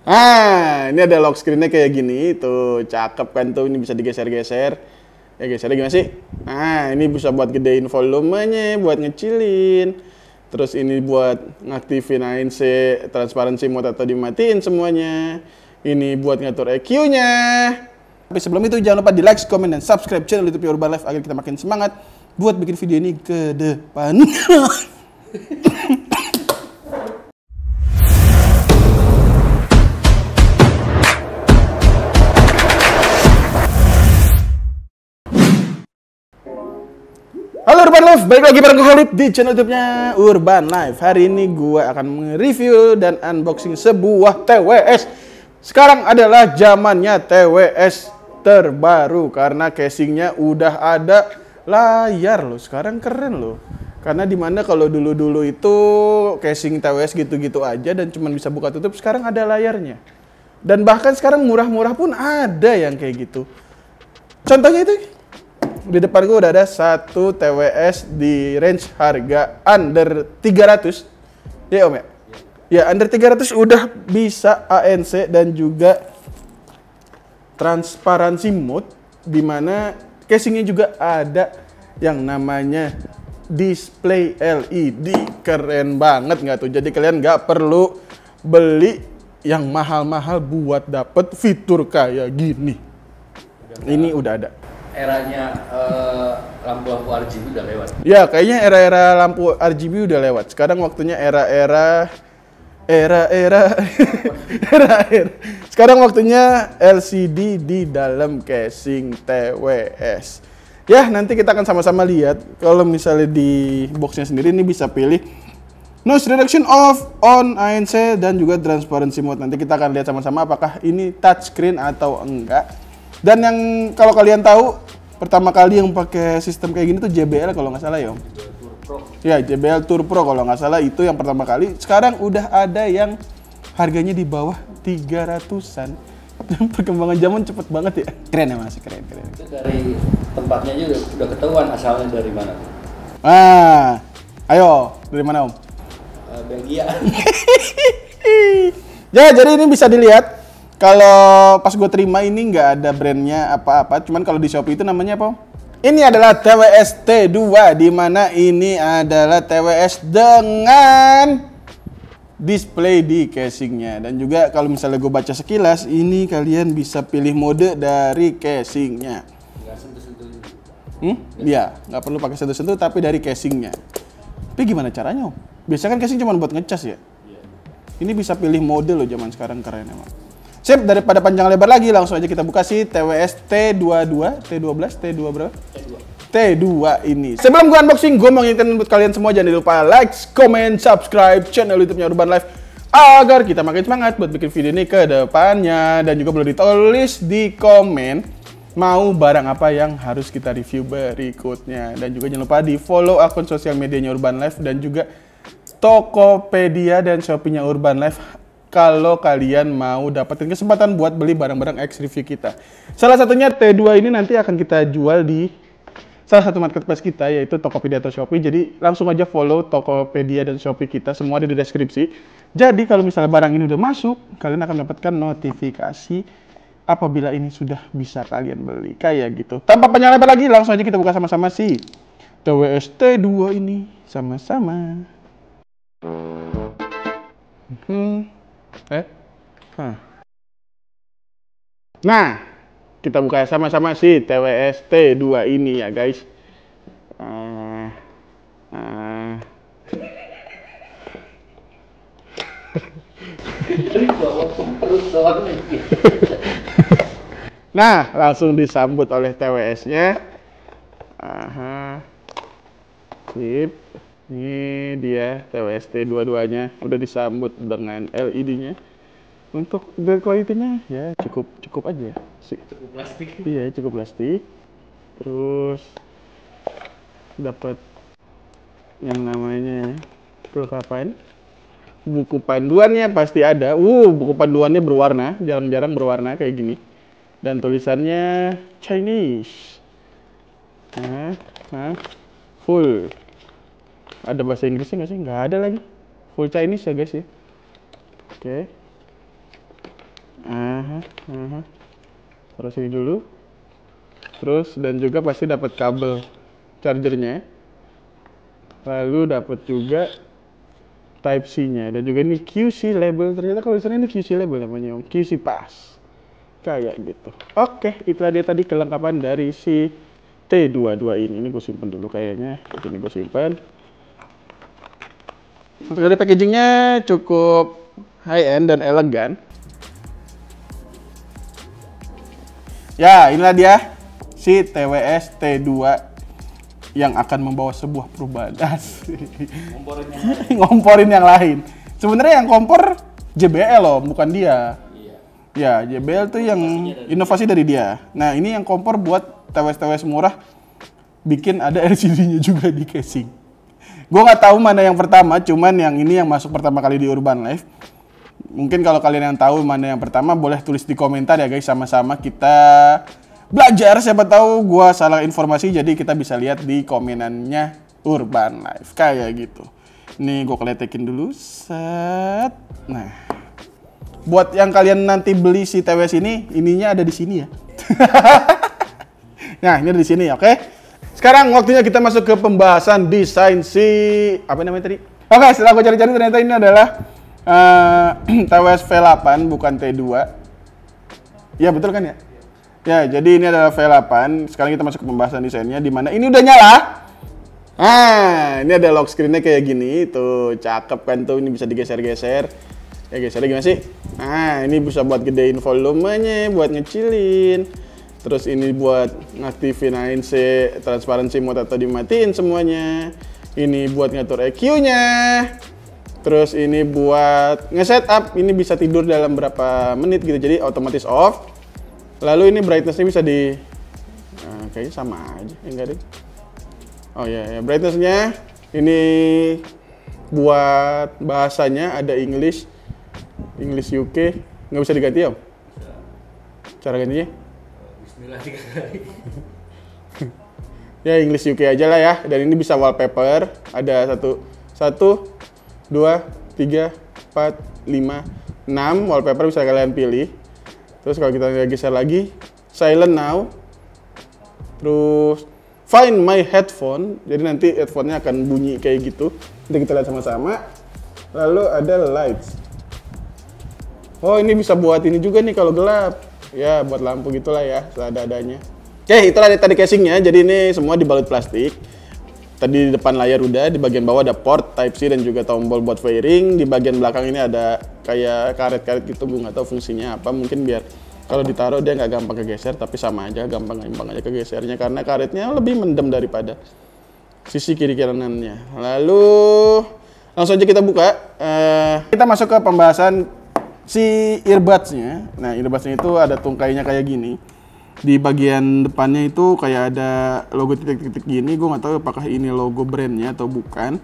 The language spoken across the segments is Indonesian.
Ah, ini ada lock screen-nya kayak gini, tuh cakep kan tuh, ini bisa digeser-geser. Ya gesernya gimana sih? Nah, ini bisa buat gedein volumenya, buat ngecilin. Terus ini buat ngaktifin ANC, transparency mode atau dimatiin semuanya. Ini buat ngatur EQ-nya. Tapi sebelum itu jangan lupa di like, comment, dan subscribe channel YouTube Urban Life agar kita makin semangat buat bikin video ini ke depan. Halo Urban Life, balik lagi bareng gue Khalid di channel YouTube-nya Urban Life. Hari ini gue akan mereview dan unboxing sebuah TWS. Sekarang adalah zamannya TWS terbaru karena casingnya udah ada layar loh. Sekarang keren loh. Karena dimana kalau dulu-dulu itu casing TWS gitu-gitu aja dan cuma bisa buka tutup, sekarang ada layarnya. Dan bahkan sekarang murah-murah pun ada yang kayak gitu. Contohnya itu. Di depan gue udah ada satu TWS di range harga under 300. Ya Om ya? Ya under 300 udah bisa ANC dan juga transparansi mode, dimana casingnya juga ada yang namanya display LED. Keren banget nggak tuh? Jadi kalian nggak perlu beli yang mahal-mahal buat dapet fitur kayak gini. Ini udah ada. Eranya lampu-lampu RGB udah lewat. Ya, kayaknya era-era lampu RGB udah lewat. Sekarang waktunya era-era. Sekarang waktunya LCD di dalam casing TWS. Ya, nanti kita akan sama-sama lihat. Kalau misalnya di boxnya sendiri ini bisa pilih noise reduction off, on, ANC, dan juga transparency mode. Nanti kita akan lihat sama-sama apakah ini touchscreen atau enggak. Dan yang kalau kalian tahu pertama kali yang pakai sistem kayak gini tuh JBL kalau nggak salah ya Om. Ya JBL Tour Pro kalau nggak salah itu yang pertama kali. Sekarang udah ada yang harganya di bawah 300-an. Perkembangan zaman cepet banget ya. Keren ya Mas, keren. Itu dari tempatnya juga udah ketahuan asalnya dari mana. Ah, ayo dari mana Om? Belgia. Ya jadi ini bisa dilihat. Kalau pas gue terima ini nggak ada brandnya apa-apa, cuman kalau di Shopee itu namanya apa? Ini adalah TWS T2, di mana ini adalah TWS dengan display di casingnya. Dan juga kalau misalnya gue baca sekilas, ini kalian bisa pilih mode dari casingnya. Nggak sentuh-sentuh juga. Iya, nggak perlu pakai sentuh-sentuh, tapi dari casingnya. Tapi gimana caranya Om? Biasanya kan casing cuma buat ngecas ya? Iya. Ini bisa pilih mode loh, zaman sekarang keren emang. Sip, daripada panjang lebar lagi, langsung aja kita buka sih TWS T22, T12, T2 berapa? T2 ini. Sebelum gue unboxing, gue mau ngingetin buat kalian semua jangan lupa like, comment, subscribe channel YouTube-nya Urban Life agar kita makin semangat buat bikin video ini ke depannya. Dan juga boleh ditulis di komen mau barang apa yang harus kita review berikutnya. Dan juga jangan lupa di follow akun sosial medianya Urban Life dan juga Tokopedia dan Shopee-nya Urban Life kalau kalian mau dapetin kesempatan buat beli barang-barang X review kita. Salah satunya T2 ini nanti akan kita jual di salah satu marketplace kita, yaitu Tokopedia atau Shopee. Jadi langsung aja follow Tokopedia dan Shopee kita, semua ada di deskripsi. Jadi kalau misalnya barang ini udah masuk, kalian akan mendapatkan notifikasi apabila ini sudah bisa kalian beli. Kayak gitu. Tanpa panjang lebar lagi, langsung aja kita buka sama-sama sih TWS T2 ini sama-sama. Nah, kita buka sama-sama sih TWS T2 ini ya guys. Nah, langsung disambut oleh TWS-nya. Sip. Ini dia TWS T22-nya udah disambut dengan LED-nya. Untuk build quality-nya ya cukup aja sih. Cukup plastik. Iya, cukup plastik. Terus dapat yang namanya kelengkapan. Buku panduannya pasti ada. Buku panduannya berwarna, jarang-jarang berwarna kayak gini. Dan tulisannya Chinese. Full. Ada bahasa Inggrisnya nggak sih? Nggak ada lagi. Full Chinese ya guys ya. Oke. Terus ini dulu. Terus dan juga pasti dapat kabel chargernya. Lalu dapat juga Type C-nya dan juga ini QC label. Ternyata kalau di sana ini QC label namanya, QC Pass. Kayak gitu. Oke, itulah dia tadi kelengkapan dari si T22 ini. Ini gue simpen dulu kayaknya. Ini gue simpan. Untuk dari packagingnya cukup high end dan elegan. Ya, inilah dia si TWS T2 yang akan membawa sebuah perubahan. Ngomporin yang lain. Sebenarnya yang kompor JBL loh, bukan dia. Ya, JBL tuh yang inovasi dari dia. Nah, ini yang kompor buat TWS-TWS murah bikin ada LCD-nya juga di casing. Gue nggak tahu mana yang pertama, cuman yang ini yang masuk pertama kali di Urban Life. Mungkin kalau kalian yang tahu mana yang pertama, boleh tulis di komentar ya guys, sama-sama kita belajar. Siapa tahu gua salah informasi, jadi kita bisa lihat di komenannya Urban Life kayak gitu. Nih gue keletekin dulu, set. Nah, buat yang kalian nanti beli si TWS ini, ininya ada di sini ya. Nah, ini ada di sini, oke? Sekarang waktunya kita masuk ke pembahasan desain si apa namanya tadi? Oke, setelah gue cari-cari ternyata ini adalah TWS V8 bukan T2. Ya betul kan ya? Ya, jadi ini adalah V8. Sekarang kita masuk ke pembahasan desainnya, di mana ini udah nyala. Nah, ini ada lock screen-nya kayak gini. Tuh, cakep kan tuh, ini bisa digeser-geser. Ya gesernya gimana sih? Nah, ini bisa buat gedein volumenya, buat ngecilin. Terus ini buat ngaktifin ANC transparency mode atau dimatiin semuanya. Ini buat ngatur EQ-nya. Terus ini buat nge-setup, ini bisa tidur dalam berapa menit gitu, jadi otomatis off. Lalu ini brightness-nya bisa di kayaknya sama aja, enggak deh. Oh ya, brightness-nya ini buat bahasanya ada English UK, nggak bisa diganti ya? Cara gantinya? Bismillah 3 kali. Ya English UK aja lah ya. Dan ini bisa wallpaper, ada 1, 2, 3, 4, 5, 6 wallpaper bisa kalian pilih. Terus kalau kita geser lagi, silent now. Terus find my headphone. Jadi nanti headphone-nya akan bunyi kayak gitu. Nanti kita lihat sama-sama. Lalu ada lights. Oh, ini bisa buat ini juga nih kalau gelap. Ya, buat lampu gitulah ya, seadanya. Oke, itulah tadi casingnya. Jadi ini semua dibalut plastik. Tadi di depan layar udah, di bagian bawah ada port Type-C dan juga tombol buat fairing. Di bagian belakang ini ada kayak karet-karet gitu, gue nggak tahu fungsinya apa. Mungkin biar kalau ditaruh dia nggak gampang kegeser, tapi sama aja, gampang aja kegesernya karena karetnya lebih mendem daripada sisi kiri kanannya. Lalu langsung aja kita buka. Kita masuk ke pembahasan si earbuds-nya. Nah, earbuds-nya itu ada tungkainya kayak gini. Di bagian depannya itu kayak ada logo titik-titik gini. Gue nggak tahu apakah ini logo brandnya atau bukan.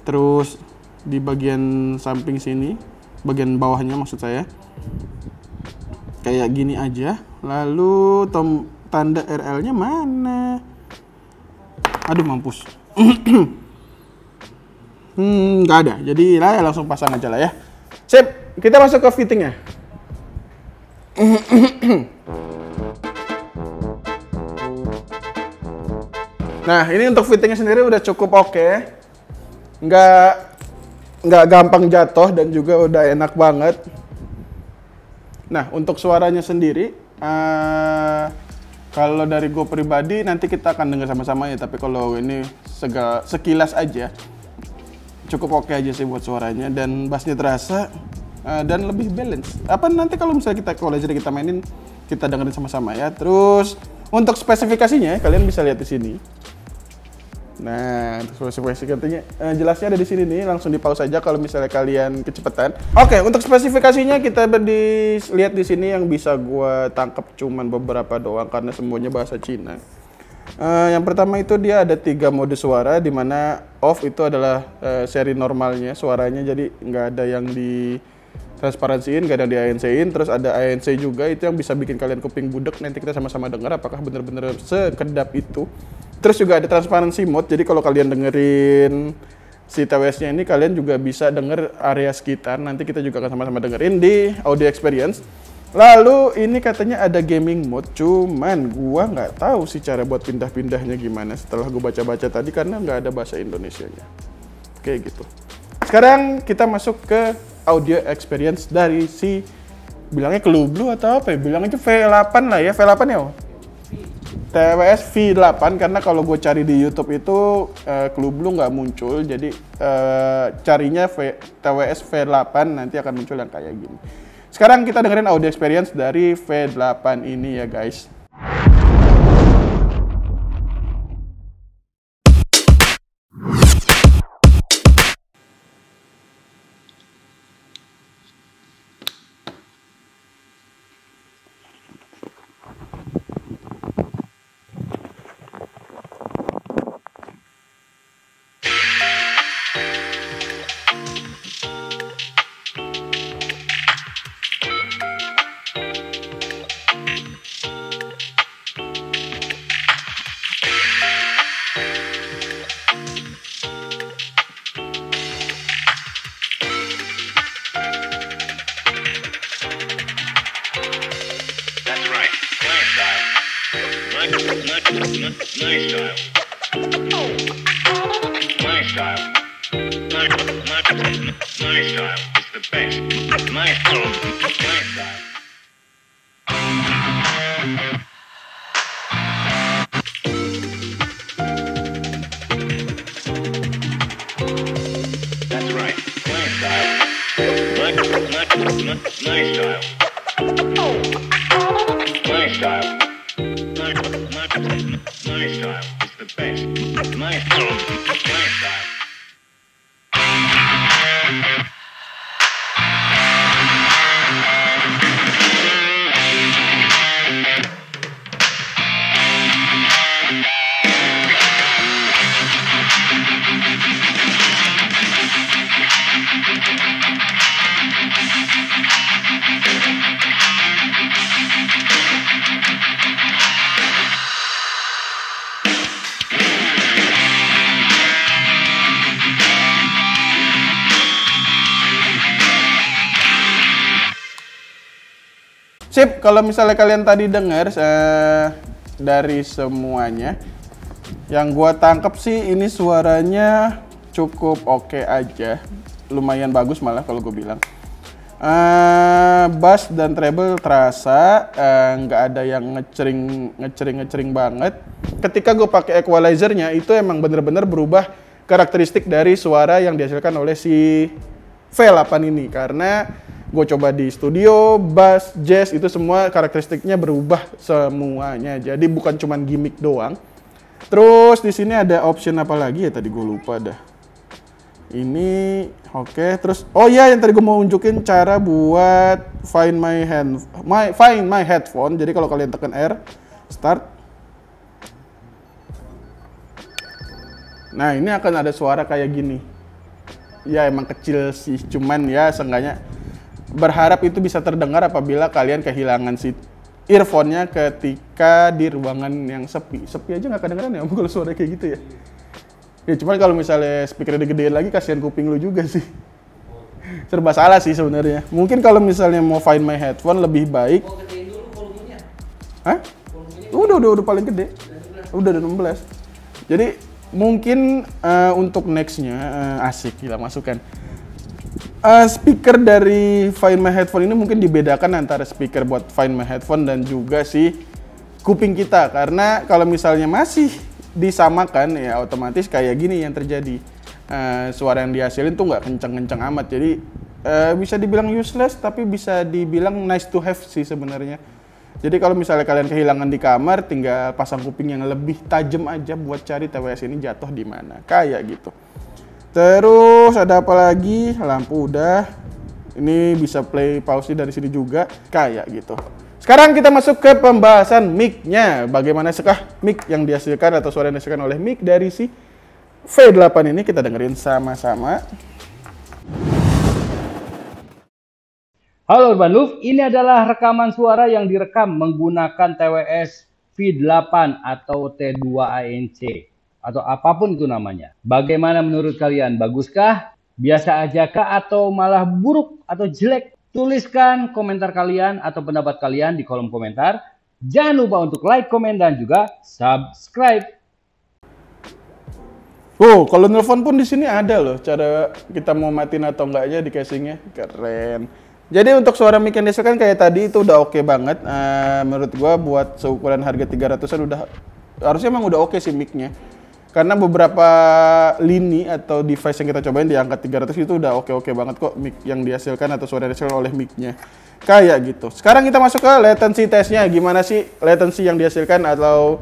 Terus di bagian samping sini, bagian bawahnya maksud saya, kayak gini aja. Lalu tanda RL-nya mana? Aduh, mampus. Nggak ada. Jadi lah langsung pasang aja lah ya. Sip, kita masuk ke fittingnya. Nah, ini untuk fittingnya sendiri udah cukup oke. Nggak gampang jatuh dan juga udah enak banget. Nah, untuk suaranya sendiri, kalau dari gue pribadi nanti kita akan dengar sama-sama ya. Tapi kalau ini sekilas aja, cukup oke aja sih buat suaranya dan bassnya terasa dan lebih balance. Apa nanti kalau misalnya kalau kita mainin, kita dengerin sama-sama ya. Terus untuk spesifikasinya kalian bisa lihat di sini. Nah, spesifikasinya jelasnya ada di sini nih, langsung di pause aja kalau misalnya kalian kecepatan. Oke, untuk spesifikasinya kita lihat di sini yang bisa gua tangkap cuman beberapa doang karena semuanya bahasa Cina. Yang pertama itu dia ada 3 mode suara, di mana off itu adalah seri normalnya suaranya, jadi nggak ada yang di transparansiin, nggak ada yang di ANC-in. Terus ada ANC juga, itu yang bisa bikin kalian kuping budek. Nanti kita sama-sama dengar apakah bener-bener sekedap itu. Terus juga ada transparency mode, jadi kalau kalian dengerin si TWS-nya ini, kalian juga bisa denger area sekitar. Nanti kita juga akan sama-sama dengerin di audio experience. Lalu ini katanya ada gaming mode, cuman gua nggak tahu sih cara buat pindah-pindahnya gimana setelah gua baca-baca tadi karena nggak ada bahasa Indonesianya. Oke gitu. Sekarang kita masuk ke audio experience dari si bilangnya Clue Blue atau apa ya? Bilang aja V8 lah ya, V8 ya. TWS V8 karena kalau gue cari di YouTube itu Clue Blue nggak muncul, jadi carinya TWS V8 nanti akan muncul yang kayak gini. Sekarang kita dengerin audio experience dari V8 ini ya guys. Sip, kalau misalnya kalian tadi dengar dari semuanya, yang gua tangkap sih ini suaranya cukup oke aja, lumayan bagus malah kalau gue bilang. Bass dan treble terasa, nggak ada yang ngecering banget. Ketika gue pakai equalizernya itu emang bener-bener berubah karakteristik dari suara yang dihasilkan oleh si V8 ini, karena gue coba di studio, bass, jazz itu semua karakteristiknya berubah semuanya. Jadi bukan cuman gimmick doang. Terus di sini ada option apa lagi ya, tadi gue lupa dah. Ini oke. Terus oh iya, yang tadi gue mau unjukin cara buat find my headphone. Jadi kalau kalian tekan R, start. Nah, ini akan ada suara kayak gini. Ya emang kecil sih, cuman ya seenggaknya berharap itu bisa terdengar apabila kalian kehilangan si earphone-nya ketika di ruangan yang sepi. Sepi aja nggak kedengeran ya kalau suara kayak gitu ya. Ya cuman kalau misalnya speaker digedein lagi kasihan kuping lu juga sih. Serba salah sih sebenarnya. Mungkin kalau misalnya mau find my headphone lebih baik. Oh, gedein dulu volumenya. Hah? Udah paling gede. Udah 16. Jadi mungkin untuk next-nya asik gila masukan. Speaker dari Find My Headphone ini mungkin dibedakan antara speaker buat Find My Headphone dan juga si kuping kita, karena kalau misalnya masih disamakan ya otomatis kayak gini yang terjadi. Suara yang dihasilin tuh nggak kenceng-kenceng amat, jadi bisa dibilang useless tapi bisa dibilang nice to have sih sebenarnya. Jadi kalau misalnya kalian kehilangan di kamar, tinggal pasang kuping yang lebih tajam aja buat cari TWS ini jatuh di mana, kayak gitu. Terus ada apa lagi? Lampu udah. Ini bisa play pause dari sini juga, kayak gitu. Sekarang kita masuk ke pembahasan mic-nya. Bagaimana sekah mic yang dihasilkan atau suara yang dihasilkan oleh mic dari si V8 ini, kita dengerin sama-sama. Halo Urban Loop, ini adalah rekaman suara yang direkam menggunakan TWS V8 atau T2ANC. Atau apapun itu namanya. Bagaimana menurut kalian? Baguskah? Biasa aja kah? Atau malah buruk atau jelek? Tuliskan komentar kalian atau pendapat kalian di kolom komentar. Jangan lupa untuk like, komen, dan juga subscribe. Oh, kalau nelfon pun di sini ada loh cara kita mau matiin atau enggaknya di casingnya. Keren. Jadi untuk suara mic yang dihasilkan kayak tadi itu udah oke banget. Menurut gua buat seukuran harga 300-an udah harusnya emang udah oke sih mic-nya. Karena beberapa lini atau device yang kita cobain di angka 300 itu udah oke-oke banget kok mic yang dihasilkan atau suara yang dihasilkan oleh mic-nya. Kayak gitu. Sekarang kita masuk ke latency testnya. Gimana sih latency yang dihasilkan atau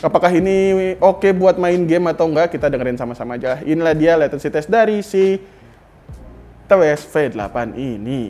apakah ini oke buat main game atau enggak? Kita dengerin sama-sama aja. Inilah dia latency test dari si TWS V8 ini.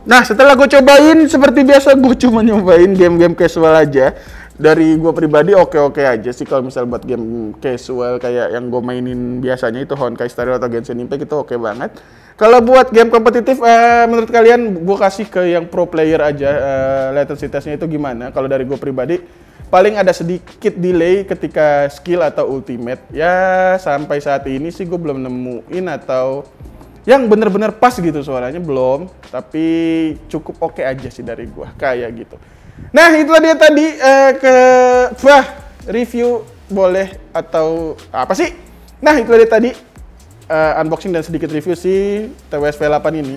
Nah, setelah gue cobain, seperti biasa gue cuma nyobain game-game casual aja. Dari gue pribadi oke-oke aja sih kalau misal buat game casual kayak yang gue mainin biasanya itu Honkai Star Rail atau Genshin Impact itu oke banget. Kalau buat game kompetitif, menurut kalian gue kasih ke yang pro player aja latency testnya itu gimana? Kalau dari gue pribadi, paling ada sedikit delay ketika skill atau ultimate. Ya, sampai saat ini sih gue belum nemuin atau yang bener-bener pas gitu suaranya belum, tapi cukup oke aja sih dari gua kayak gitu. Nah, itulah dia tadi review boleh atau apa sih? Nah, itulah dia tadi unboxing dan sedikit review si TWS V8 ini.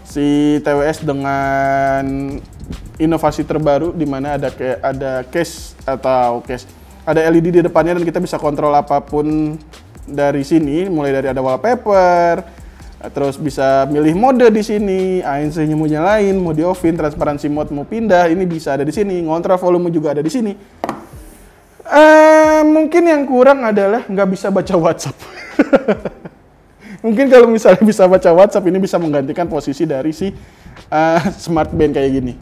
Si TWS dengan inovasi terbaru di mana ada case ada LED di depannya dan kita bisa kontrol apapun dari sini, mulai dari ada wallpaper. Terus bisa milih mode di sini, ANC-nya mau nyalain, mau di offin, transparansi mode mau pindah, ini bisa ada di sini, ngontrol volume juga ada di sini. Mungkin yang kurang adalah nggak bisa baca WhatsApp. Mungkin kalau misalnya bisa baca WhatsApp ini bisa menggantikan posisi dari si smart band kayak gini.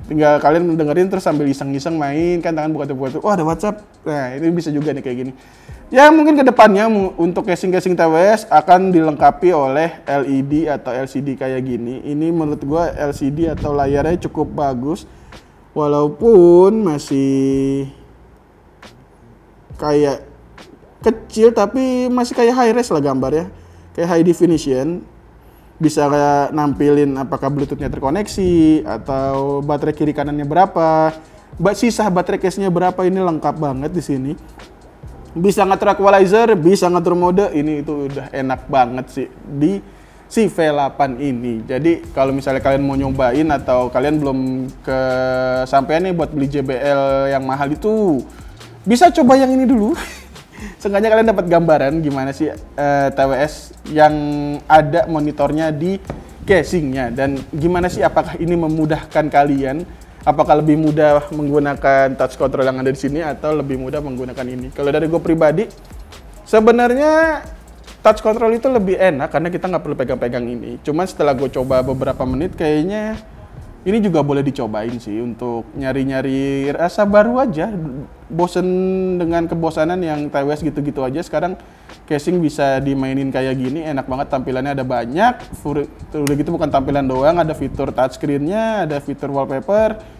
Tinggal kalian dengerin terus sambil iseng-iseng main kan tangan buka-buka, oh ada WhatsApp. Nah, ini bisa juga nih kayak gini. Ya mungkin kedepannya untuk casing-casing TWS akan dilengkapi oleh LED atau LCD kayak gini. Ini menurut gua LCD atau layarnya cukup bagus, walaupun masih kayak kecil tapi masih kayak high res lah gambarnya, kayak high definition. Bisa kayak nampilin apakah Bluetooth-nya terkoneksi atau baterai kiri kanannya berapa, sisa baterai case-nya berapa, ini lengkap banget di sini. Bisa ngatur equalizer, bisa ngatur mode, ini itu udah enak banget sih di si V8 ini. Jadi kalau misalnya kalian mau nyobain atau kalian belum kesampean nih buat beli JBL yang mahal itu, bisa coba yang ini dulu. Seenggaknya kalian dapat gambaran gimana sih TWS yang ada monitornya di casingnya dan gimana sih apakah ini memudahkan kalian. Apakah lebih mudah menggunakan touch control yang ada di sini atau lebih mudah menggunakan ini? Kalau dari gue pribadi, sebenarnya touch control itu lebih enak karena kita nggak perlu pegang-pegang ini. Cuman setelah gue coba beberapa menit, kayaknya ini juga boleh dicobain sih untuk nyari-nyari rasa baru aja. Bosen dengan kebosanan yang TWS gitu-gitu aja. Sekarang casing bisa dimainin kayak gini, enak banget, tampilannya ada banyak. Udah gitu bukan tampilan doang, ada fitur touchscreen-nya, ada fitur wallpaper.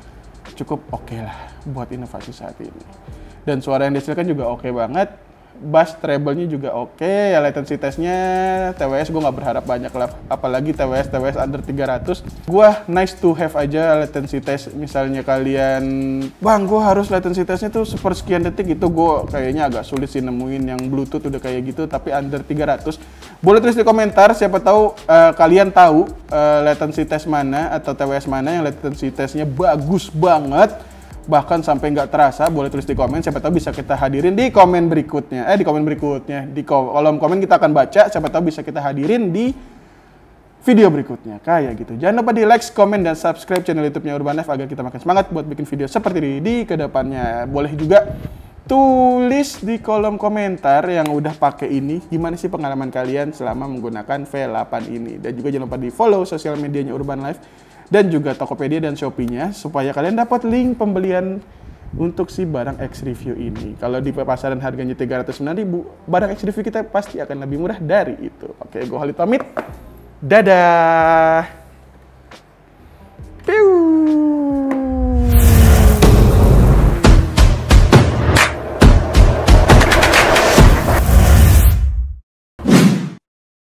Cukup oke lah buat inovasi saat ini. Dan suara yang dihasilkan juga oke banget. Bass treble-nya juga oke. Ya latency testnya TWS gue nggak berharap banyak lah. Apalagi TWS under 300. Gue nice to have aja latency test. Misalnya kalian, bang gue harus latency testnya tuh sepersekian detik, itu gue kayaknya agak sulit sih nemuin yang Bluetooth udah kayak gitu. Tapi under 300. Boleh tulis di komentar, siapa tahu kalian tahu latency test mana atau TWS mana yang latency testnya bagus banget. Bahkan sampai nggak terasa, boleh tulis di komen, siapa tahu bisa kita hadirin di komen berikutnya. Di kolom komen kita akan baca, siapa tahu bisa kita hadirin di video berikutnya kayak gitu. Jangan lupa di like, komen, dan subscribe channel YouTube-nya Urban Life agar kita makin semangat buat bikin video seperti ini di kedepannya. Boleh juga tulis di kolom komentar yang udah pakai ini, gimana sih pengalaman kalian selama menggunakan V8 ini. Dan juga jangan lupa di follow sosial medianya Urban Life dan juga Tokopedia dan Shopee-nya supaya kalian dapat link pembelian untuk si barang X Review ini. Kalau di pasaran harganya 309.000, barang X Review kita pasti akan lebih murah dari itu. Oke, gue Khalid pamit. Dadah.